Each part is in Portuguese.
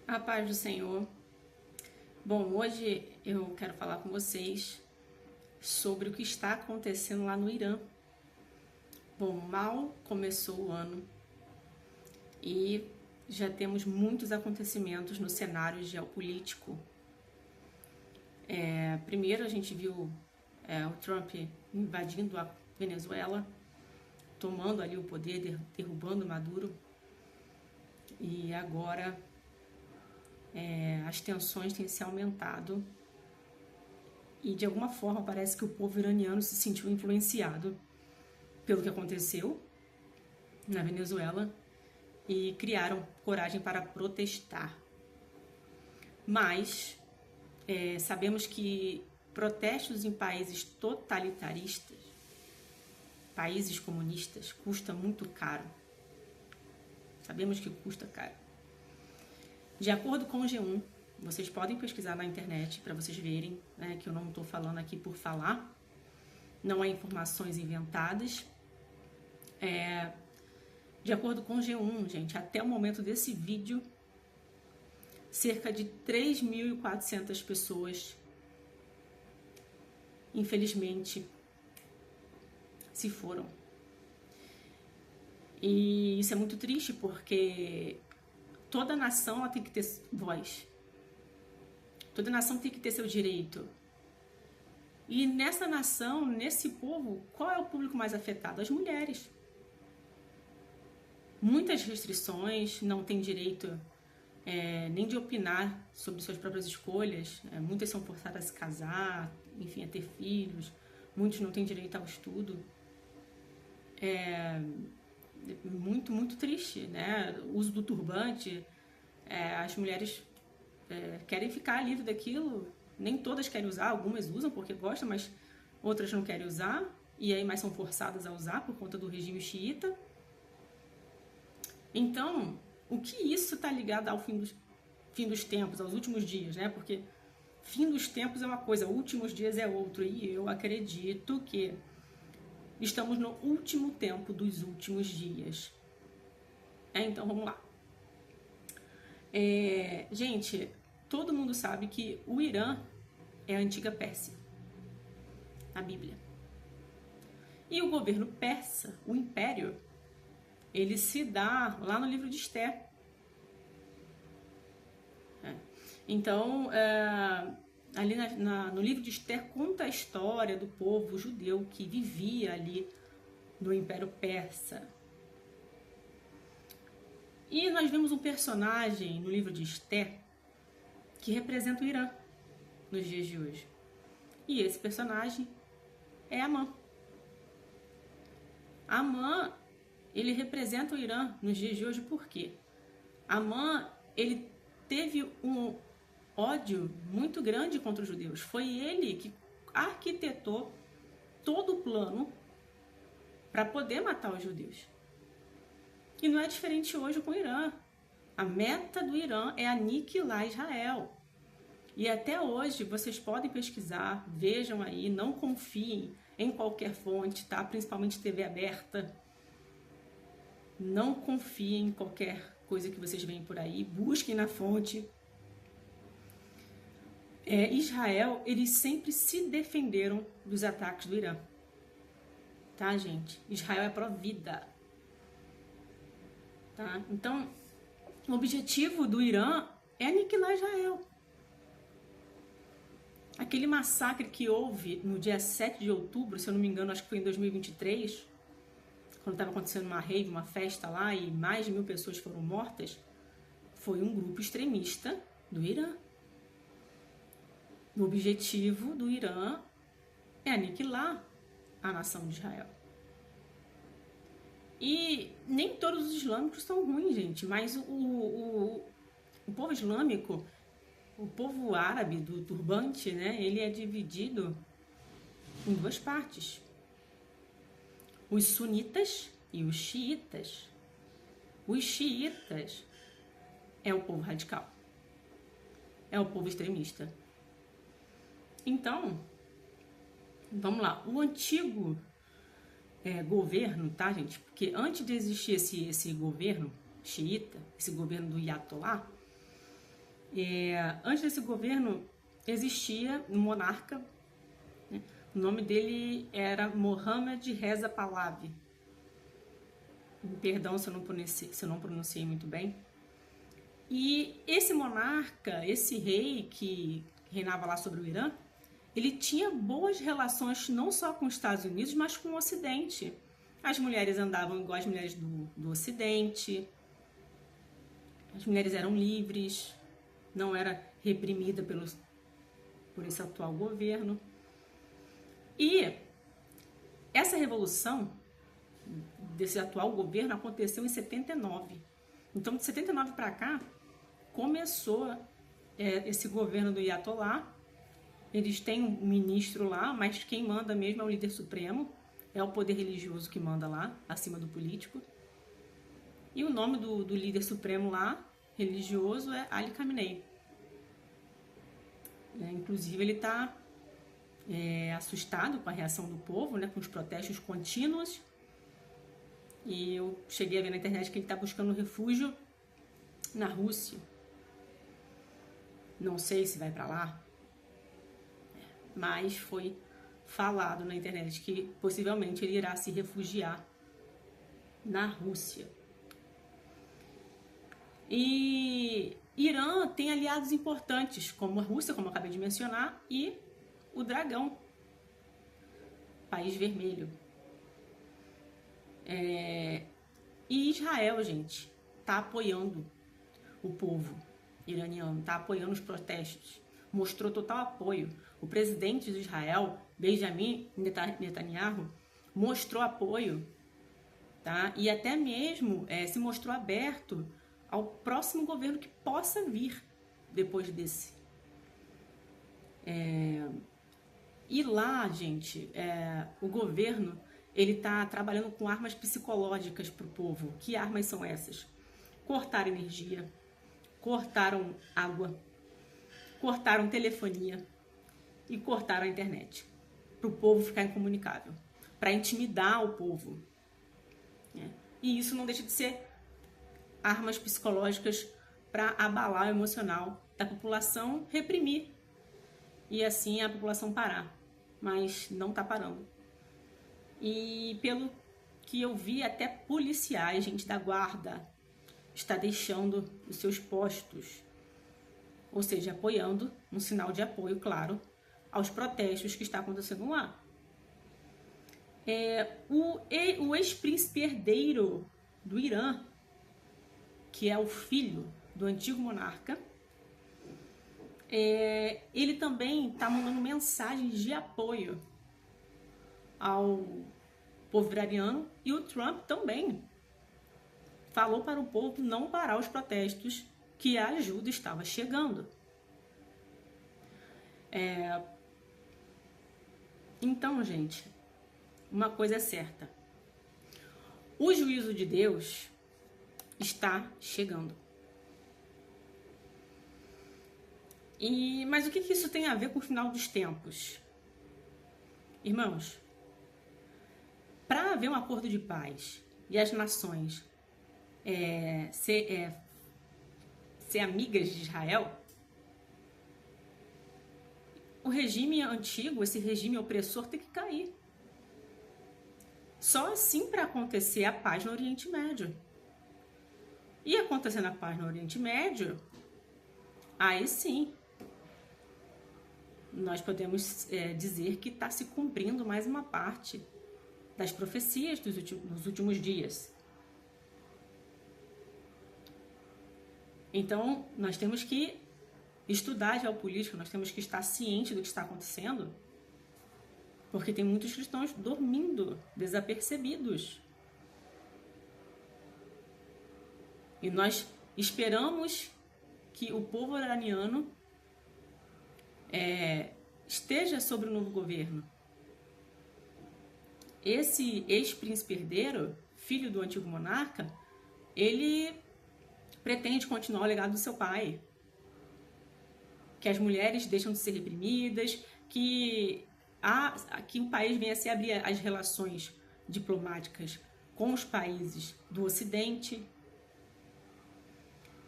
A paz do Senhor. Bom, hoje eu quero falar com vocês sobre o que está acontecendo lá no Irã. Bom, mal começou o ano e já temos muitos acontecimentos no cenário geopolítico. Primeiro a gente viu o Trump invadindo a Venezuela, tomando ali o poder, derrubando Maduro, e agora as tensões têm se aumentado e de alguma forma parece que o povo iraniano se sentiu influenciado pelo que aconteceu na Venezuela e criaram coragem para protestar. Mas sabemos que protestos em países totalitaristas, países comunistas, custa muito caro. Sabemos que custa caro. De acordo com o G1, vocês podem pesquisar na internet para vocês verem, né, que eu não estou falando aqui por falar, não há informações inventadas. De acordo com o G1, gente, até o momento desse vídeo, cerca de 3.400 pessoas, infelizmente, se foram. E isso é muito triste porque toda nação ela tem que ter voz. Toda nação tem que ter seu direito. E nessa nação, nesse povo, qual é o público mais afetado? As mulheres. Muitas restrições, não têm direito nem de opinar sobre suas próprias escolhas. Muitas são forçadas a se casar, enfim, a ter filhos. Muitos não têm direito ao estudo. Muito, muito triste, né? O uso do turbante, as mulheres querem ficar livre daquilo, nem todas querem usar, algumas usam porque gostam, mas outras não querem usar, e aí mais são forçadas a usar por conta do regime xiita. Então, o que isso está ligado ao fim dos tempos, aos últimos dias, né? Porque fim dos tempos é uma coisa, últimos dias é outro, e eu acredito que estamos no último tempo dos últimos dias. Então, vamos lá. Gente, todo mundo sabe que o Irã é a antiga Pérsia, na Bíblia. E o governo persa, o império, ele se dá lá no livro de Esther. Então, ali no livro de Esther conta a história do povo judeu que vivia ali no Império Persa. E nós vemos um personagem no livro de Esther que representa o Irã nos dias de hoje. E esse personagem é Amã. Amã, ele representa o Irã nos dias de hoje por quê? Amã, ele teve um ódio muito grande contra os judeus. Foi ele que arquitetou todo o plano para poder matar os judeus. E não é diferente hoje com o Irã. A meta do Irã é aniquilar Israel. E até hoje, vocês podem pesquisar, vejam aí, não confiem em qualquer fonte, tá? Principalmente TV aberta. Não confiem em qualquer coisa que vocês veem por aí, busquem na fonte. Israel, eles sempre se defenderam dos ataques do Irã. Tá, gente? Israel é pró-vida. Tá? Então, o objetivo do Irã é aniquilar Israel. Aquele massacre que houve no dia 7 de outubro, se eu não me engano, acho que foi em 2023, quando estava acontecendo uma rave, uma festa lá e mais de 1.000 pessoas foram mortas, foi um grupo extremista do Irã. O objetivo do Irã é aniquilar a nação de Israel. E nem todos os islâmicos são ruins, gente, mas o povo islâmico, o povo árabe do turbante, né, ele é dividido em duas partes. Os sunitas e os xiitas. Os xiitas é o povo radical. É o povo extremista. Então, vamos lá. O antigo governo, tá, gente? Porque antes de existir esse governo xiita, esse governo do Ayatollah, Antes desse governo existia um monarca, né? O nome dele era Mohammad Reza Pahlavi. Perdão se eu não pronunciei muito bem. E esse monarca, esse rei que reinava lá sobre o Irã, ele tinha boas relações não só com os Estados Unidos, mas com o Ocidente. As mulheres andavam igual as mulheres do Ocidente, as mulheres eram livres, não era reprimida por esse atual governo. E essa revolução desse atual governo aconteceu em 79. Então, de 79 para cá, começou esse governo do Ayatollah. Eles têm um ministro lá, mas quem manda mesmo é o líder supremo, é o poder religioso que manda lá, acima do político. E o nome do líder supremo lá, religioso, é Ali Khamenei. Inclusive, ele está assustado com a reação do povo, né, com os protestos contínuos. E eu cheguei a ver na internet que ele está buscando refúgio na Rússia. Não sei se vai para lá, mas foi falado na internet que possivelmente ele irá se refugiar na Rússia. E Irã tem aliados importantes, como a Rússia, como eu acabei de mencionar, e o Dragão, País Vermelho. E Israel, gente, está apoiando o povo iraniano, está apoiando os protestos, mostrou total apoio. O presidente de Israel, Benjamin Netanyahu, mostrou apoio, tá? E até mesmo se mostrou aberto ao próximo governo que possa vir depois desse. E lá, gente, o governo ele está trabalhando com armas psicológicas para o povo. Que armas são essas? Cortaram energia, cortaram água, cortaram telefonia e cortaram a internet para o povo ficar incomunicável, para intimidar o povo. E isso não deixa de ser armas psicológicas para abalar o emocional da população, reprimir e assim a população parar, mas não está parando. E pelo que eu vi, até policiais, gente da guarda, está deixando os seus postos, ou seja, apoiando, um sinal de apoio, claro, aos protestos que está acontecendo lá. O ex-príncipe herdeiro do Irã, que é o filho do antigo monarca, ele também está mandando mensagens de apoio ao povo iraniano, e o Trump também falou para o povo não parar os protestos, que a ajuda estava chegando. Então, gente, uma coisa é certa: o juízo de Deus está chegando. Mas o que isso tem a ver com o final dos tempos? Irmãos, para haver um acordo de paz e as nações ser amigas de Israel, o regime antigo, esse regime opressor, tem que cair. Só assim para acontecer a paz no Oriente Médio. E acontecendo a paz no Oriente Médio, aí sim nós podemos dizer que está se cumprindo mais uma parte das profecias dos últimos dias. Então, nós temos que estudar geopolítica, nós temos que estar cientes do que está acontecendo, porque tem muitos cristãos dormindo, desapercebidos. E nós esperamos que o povo iraniano esteja sobre o novo governo. Esse ex-príncipe herdeiro, filho do antigo monarca, ele pretende continuar o legado do seu pai. Que as mulheres deixam de ser reprimidas, que o país venha a se abrir as relações diplomáticas com os países do Ocidente.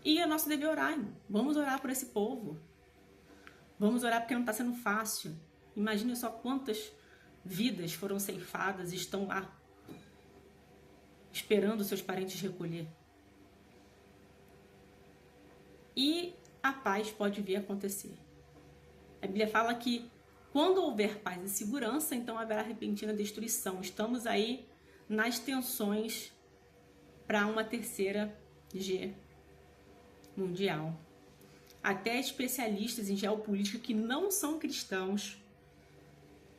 E é nosso dever orar, irmão. Vamos orar por esse povo. Vamos orar porque não está sendo fácil. Imagina só quantas vidas foram ceifadas e estão lá, esperando seus parentes recolher. E a paz pode vir a acontecer. A Bíblia fala que quando houver paz e segurança, então haverá repentina destruição. Estamos aí nas tensões para uma terceira G mundial. Até especialistas em geopolítica que não são cristãos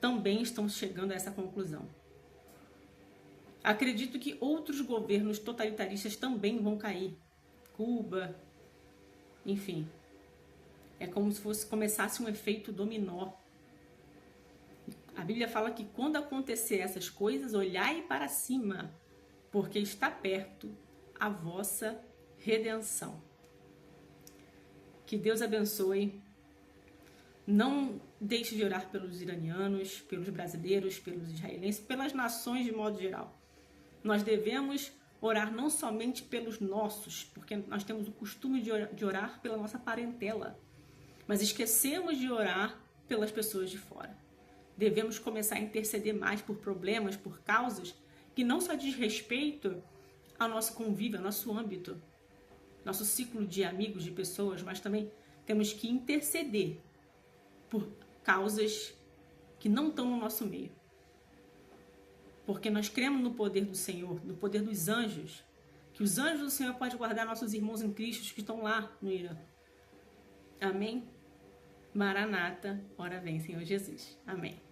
também estão chegando a essa conclusão. Acredito que outros governos totalitaristas também vão cair. Cuba, enfim. É como se começasse um efeito dominó. A Bíblia fala que quando acontecer essas coisas, olhai para cima, porque está perto a vossa redenção. Que Deus abençoe. Não deixe de orar pelos iranianos, pelos brasileiros, pelos israelenses, pelas nações de modo geral. Nós devemos orar não somente pelos nossos, porque nós temos o costume de orar pela nossa parentela, mas esquecemos de orar pelas pessoas de fora. Devemos começar a interceder mais por problemas, por causas que não só diz respeito ao nosso convívio, ao nosso âmbito, nosso ciclo de amigos, de pessoas, mas também temos que interceder por causas que não estão no nosso meio. Porque nós cremos no poder do Senhor, no poder dos anjos, que os anjos do Senhor podem guardar nossos irmãos em Cristo que estão lá no Irã. Amém? Maranata, ora vem, Senhor Jesus. Amém.